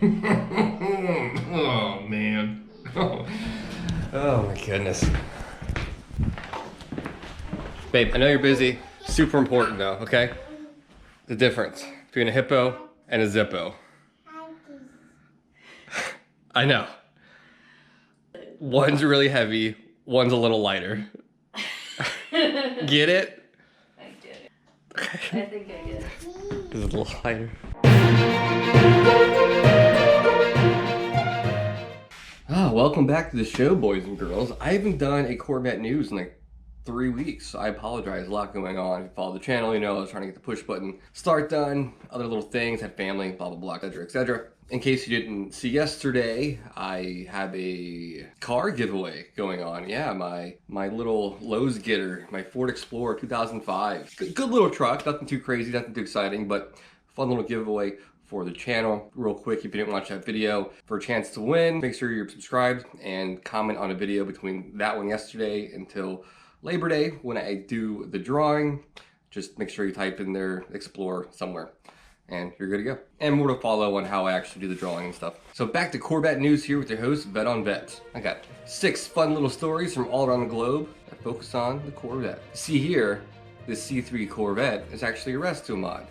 Oh man. Oh my goodness. Babe, I know you're busy. Super important though, okay? The difference between a hippo and a zippo. I know. One's really heavy, one's a little lighter. Get it? I get it. Okay. I think I get it. It's a little lighter. Welcome back to the show, boys and girls. I haven't done a Corvette news in like 3 weeks. I apologize, a lot going on. If you follow the channel, you know I was trying to get the push button start done, other little things, had family, blah, blah, blah, etc., etc. In case you didn't see yesterday, I have a car giveaway going on. Yeah, my little Lowe's getter, my Ford Explorer 2005. Good little truck, nothing too crazy, nothing too exciting, but fun little giveaway for the channel. Real quick, if you didn't watch that video, for a chance to win, make sure you're subscribed and comment on a video between that one yesterday until Labor Day when I do the drawing. Just make sure you type in there Explorer somewhere and you're good to go. And more to follow on how I actually do the drawing and stuff. So back to Corvette news here with your host, VetOnVettes. I got 6 fun little stories from all around the globe that focus on the Corvette. See here, this C3 Corvette is actually a restomod.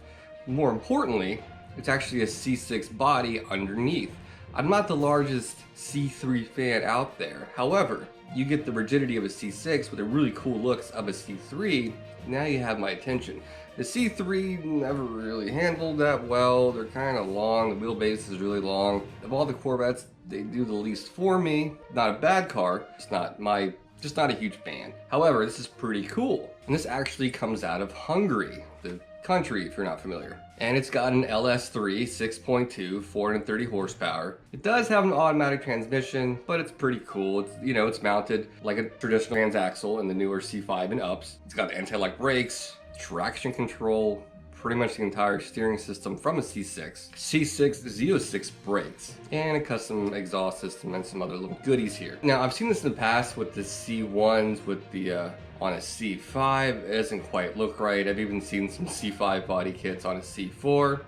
More importantly, it's actually a C6 body underneath. I'm not the largest C3 fan out there. However, you get the rigidity of a C6 with the really cool looks of a C3, now you have my attention. The C3 never really handled that well. They're kind of long, the wheelbase is really long. Of all the Corvettes, they do the least for me. Not a bad car, just not a huge fan. However, this is pretty cool. And this actually comes out of Hungary, the country if you're not familiar. And it's got an LS3 6.2, 430 horsepower. It does have an automatic transmission, but it's pretty cool. It's, you know, it's mounted like a traditional transaxle in the newer C5 and ups. It's got anti-lock brakes, traction control, pretty much the entire steering system from a C6. C6 Z06 brakes, and a custom exhaust system and some other little goodies here. Now, I've seen this in the past with the C1s with the on a C5, it doesn't quite look right. I've even seen some C5 body kits on a C4.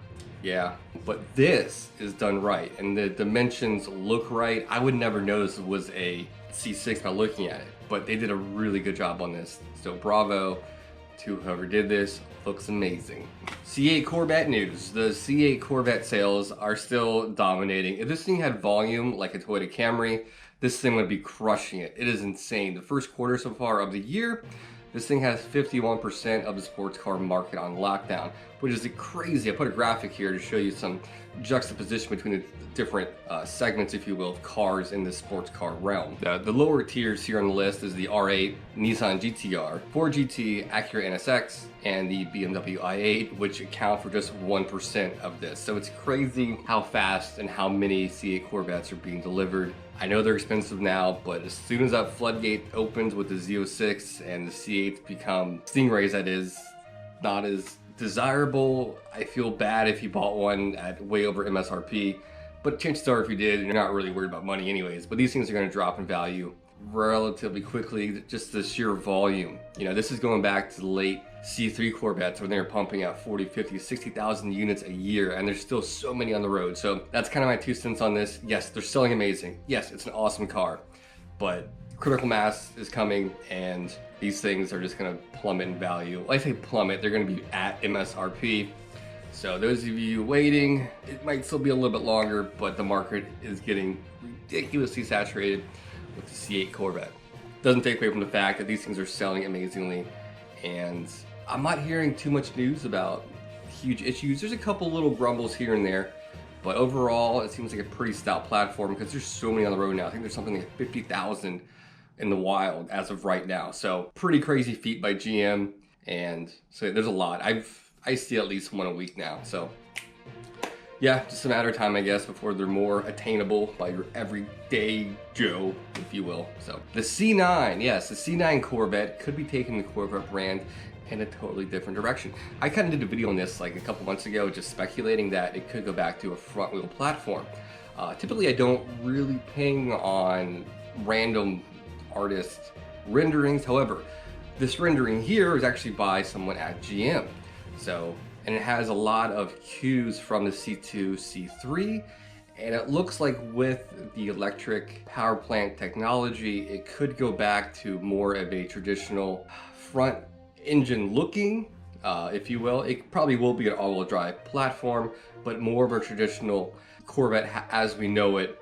Yeah, but this is done right, and the dimensions look right. I would never notice it was a C6 by looking at it, but they did a really good job on this. So bravo to whoever did this. Looks amazing. C8 Corvette news. The C8 Corvette sales are still dominating. If this thing had volume like a Toyota Camry, this thing would be crushing it. It is insane. The first quarter so far of the year, this thing has 51% of the sports car market on lockdown, which is crazy. I put a graphic here to show you some juxtaposition between the different segments, if you will, of cars in the sports car realm. The lower tiers here on the list is the R8, Nissan GT-R, Ford GT, Acura NSX, and the BMW i8, which account for just 1% of this. So it's crazy how fast and how many C8 Corvettes are being delivered. I know they're expensive now, but as soon as that floodgate opens with the Z06 and the C8s become Stingrays, that is not as desirable, I feel bad if you bought one at way over MSRP, but chances are if you did, you're not really worried about money anyways. But these things are going to drop in value relatively quickly, just the sheer volume. You know, this is going back to the late C3 Corvettes when they were pumping out 40, 50, 60,000 units a year, and there's still so many on the road. So that's kind of my 2 cents on this. Yes, they're selling amazing. Yes, it's an awesome car, but critical mass is coming, and these things are just going to plummet in value. When I say plummet, they're going to be at MSRP. So those of you waiting, it might still be a little bit longer, but the market is getting ridiculously saturated with the C8 Corvette. Doesn't take away from the fact that these things are selling amazingly, and I'm not hearing too much news about huge issues. There's a couple little grumbles here and there, but overall it seems like a pretty stout platform because there's so many on the road now. I think there's something like 50,000 in the wild as of right now. So pretty crazy feat by GM, and so there's a lot. I see at least one a week now. So yeah, just a matter of time, I guess, before they're more attainable by your everyday Joe, if you will. So the C9, yes, the C9 Corvette could be taking the Corvette brand in a totally different direction. I kind of did a video on this like a couple months ago, just speculating that it could go back to a front wheel platform. Typically I don't really ping on random artist renderings. However, this rendering here is actually by someone at GM. So, and it has a lot of cues from the C2, C3, And it looks like with the electric power plant technology, it could go back to more of a traditional front engine looking, if you will. It probably will be an all-wheel drive platform, but more of a traditional Corvette as we know it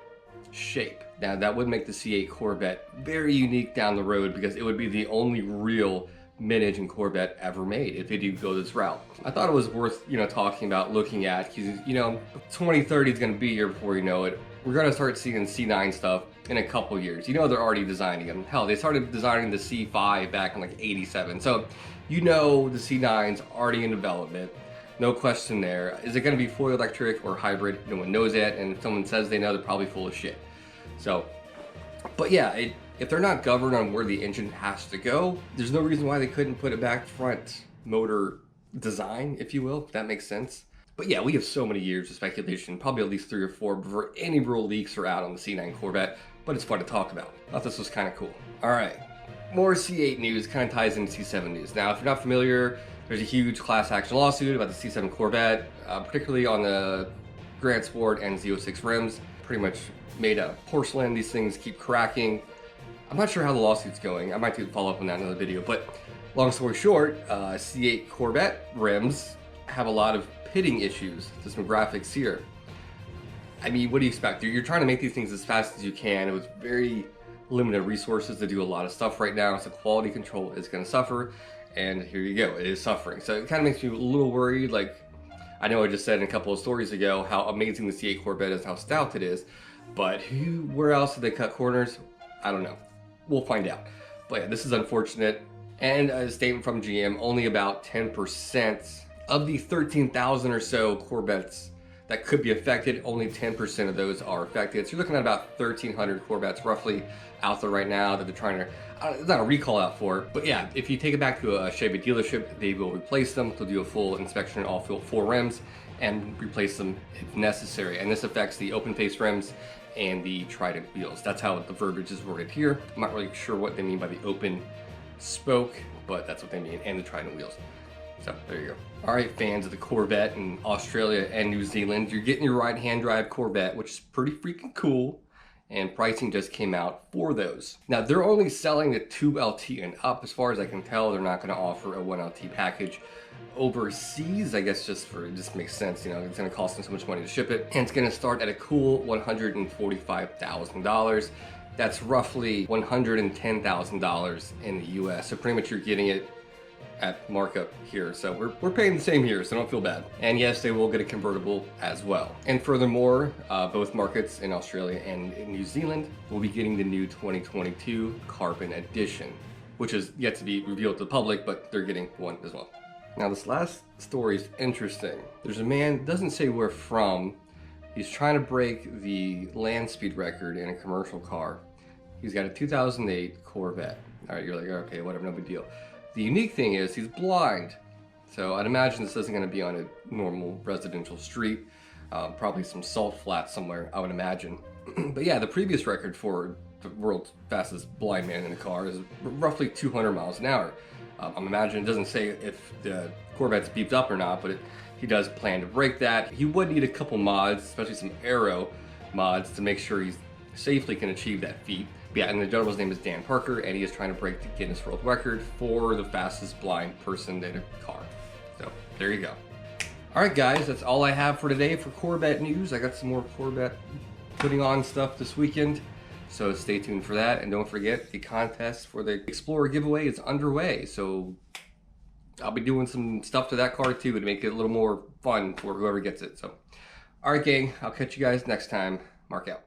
shape. Now that would make the C8 Corvette very unique down the road because it would be the only real mid-engine Corvette ever made if it did go this route. I thought it was worth, talking about, looking at, because, 2030 is going to be here before you know it. We're going to start seeing C9 stuff in a couple years. They're already designing them. Hell, they started designing the C5 back in like 87. So, the C9's already in development. No question there. Is it going to be fully electric or hybrid? No one knows that, and if someone says they know, they're probably full of shit. So, but yeah, if they're not governed on where the engine has to go, there's no reason why they couldn't put it back front motor design, if you will, if that makes sense. But yeah, we have so many years of speculation, probably at least 3 or 4 before any real leaks are out on the C9 Corvette, but it's fun to talk about. I thought this was kind of cool. All right, more C8 news kind of ties into C7 news. Now, if you're not familiar, there's a huge class action lawsuit about the C7 Corvette, particularly on the Grand Sport and Z06 rims. Pretty much made of porcelain. These things keep cracking. I'm not sure how the lawsuit's going. I might do a follow up on that in another video, but long story short, C8 Corvette rims have a lot of pitting issues. There's some graphics here. I mean, what do you expect? You're trying to make these things as fast as you can. It was very limited resources to do a lot of stuff right now, so quality control is going to suffer, and here you go, it is suffering. So it kind of makes me a little worried. Like, I know I just said in a couple of stories ago how amazing the C8 Corvette is, how stout it is, but where else did they cut corners? I don't know. We'll find out. But yeah, this is unfortunate. And a statement from GM, only about 10% of the 13,000 or so Corvettes that could be affected, only 10% of those are affected. So you're looking at about 1,300 Corvettes roughly out there right now that they're trying to, it's not a recall out for. But yeah, if you take it back to a Chevy dealership, they will replace them. They'll do a full inspection, all 4 rims, and replace them if necessary. And this affects the open face rims and the Trident wheels. That's how the verbiage is worded here. I'm not really sure what they mean by the open spoke, but that's what they mean, and the Trident wheels. So there you go. All right, fans of the Corvette in Australia and New Zealand, you're getting your right-hand drive Corvette, which is pretty freaking cool, and pricing just came out for those. Now, they're only selling the 2LT and up. As far as I can tell, they're not going to offer a 1LT package overseas. I guess it just makes sense. It's going to cost them so much money to ship it, and it's going to start at a cool $145,000. That's roughly $110,000 in the US. So pretty much you're getting it at markup here. So we're paying the same here, so don't feel bad. And yes, they will get a convertible as well. And furthermore, both markets in Australia and in New Zealand will be getting the new 2022 Carbon Edition, which is yet to be revealed to the public, but they're getting one as well. Now, this last story is interesting. There's a man, doesn't say where from. He's trying to break the land speed record in a commercial car. He's got a 2008 Corvette. All right, you're like, okay, whatever, no big deal. The unique thing is he's blind. So I'd imagine this isn't going to be on a normal residential street. Probably some salt flats somewhere, I would imagine. But yeah, the previous record for the world's fastest blind man in a car is roughly 200 miles an hour. I'm imagining it doesn't say if the Corvette's beeped up or not, but he does plan to break that. He would need a couple mods, especially some aero mods, to make sure he safely can achieve that feat. But yeah, and the gentleman's name is Dan Parker, and he is trying to break the Guinness World Record for the fastest blind person in a car. So there you go. All right, guys, that's all I have for today for Corvette news. I got some more Corvette putting on stuff this weekend, so stay tuned for that. And don't forget, the contest for the Explorer giveaway is underway. So I'll be doing some stuff to that car too to make it a little more fun for whoever gets it. So, all right, gang, I'll catch you guys next time. Mark out.